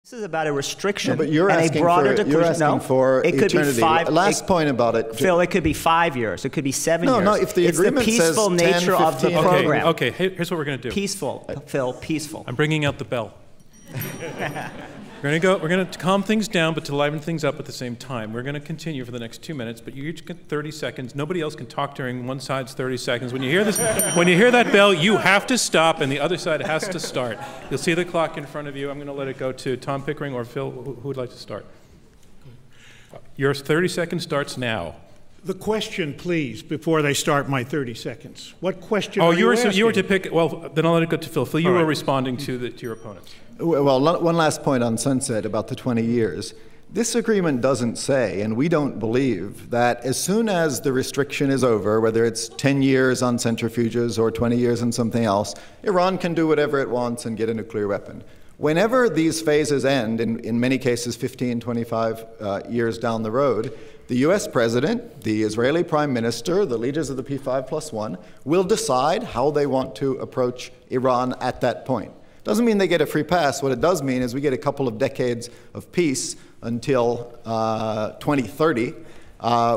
This is about a restriction but you're and asking a broader you're asking for it could eternity. be five. Last point about it, Phil. It could be 5 years. It could be 7 years. No, if the agreement it's the peaceful says 10, nature of the 15. program. Okay. Here's what we're going to do. Peaceful, Phil. Peaceful. I'm bringing out the bell. We're going to calm things down, but to liven things up at the same time. We're going to continue for the next 2 minutes, but you each get 30 seconds. Nobody else can talk during one side's 30 seconds. When you hear this, when you hear that bell, you have to stop, and the other side has to start. You'll see the clock in front of you. I'm going to let it go to Tom Pickering or Phil. Who would like to start? Your 30 seconds starts now. The question, please, before they start my 30 seconds. What question are you asking? You were to pick. Well, then I'll let it go to Phil. Phil, you were responding to your opponents. Well, one last point on sunset about the 20 years. This agreement doesn't say, and we don't believe, that as soon as the restriction is over, whether it's 10 years on centrifuges or 20 years on something else, Iran can do whatever it wants and get a nuclear weapon. Whenever these phases end, in many cases 15, 25 years down the road, the US president, the Israeli prime minister, the leaders of the P5+1 will decide how they want to approach Iran at that point. Doesn't mean they get a free pass. What it does mean is we get a couple of decades of peace until 2030,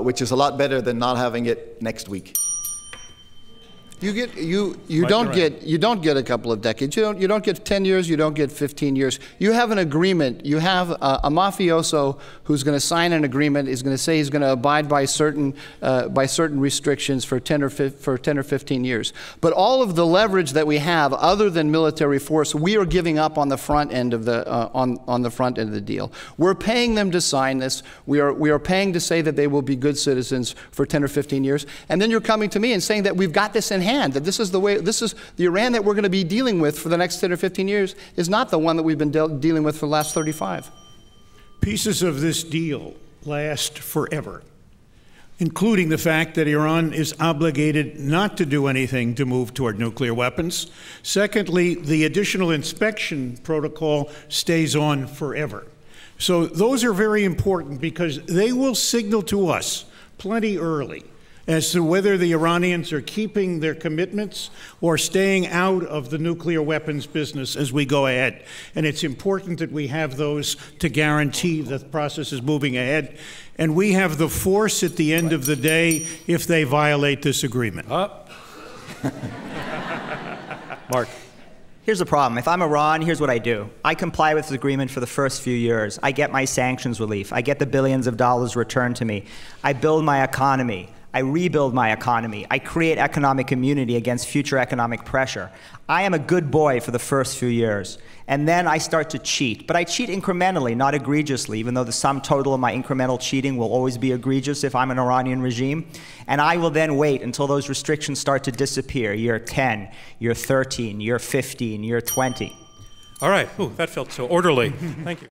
which is a lot better than not having it next week. You don't get a couple of decades. You don't get 10 years. You don't get 15 years. You have an agreement. You have a mafioso who's going to sign an agreement. Is going to say he's going to abide by certain restrictions for 10 or 15 years. But all of the leverage that we have, other than military force, we are giving up on the front end of the on the front end of the deal. We're paying them to sign this. We are paying to say that they will be good citizens for 10 or 15 years. And then you're coming to me and saying that we've got this in hand. That this is the Iran that we're going to be dealing with for the next 10 or 15 years is not the one that we've been dealing with for the last 35. Pieces of this deal last forever, including the fact that Iran is obligated not to do anything to move toward nuclear weapons. Secondly, the additional inspection protocol stays on forever. So those are very important because they will signal to us plenty early as to whether the Iranians are keeping their commitments or staying out of the nuclear weapons business as we go ahead. And it's important that we have those to guarantee that the process is moving ahead. And we have the force at the end of the day if they violate this agreement. Mark. Here's the problem. If I'm Iran, here's what I do. I comply with the agreement for the first few years. I get my sanctions relief. I get the billions of dollars returned to me. I build my economy. I rebuild my economy. I create economic immunity against future economic pressure. I am a good boy for the first few years. And then I start to cheat. But I cheat incrementally, not egregiously, even though the sum total of my incremental cheating will always be egregious if I'm an Iranian regime. And I will then wait until those restrictions start to disappear, year 10, year 13, year 15, year 20. All right. Ooh, that felt so orderly. Thank you.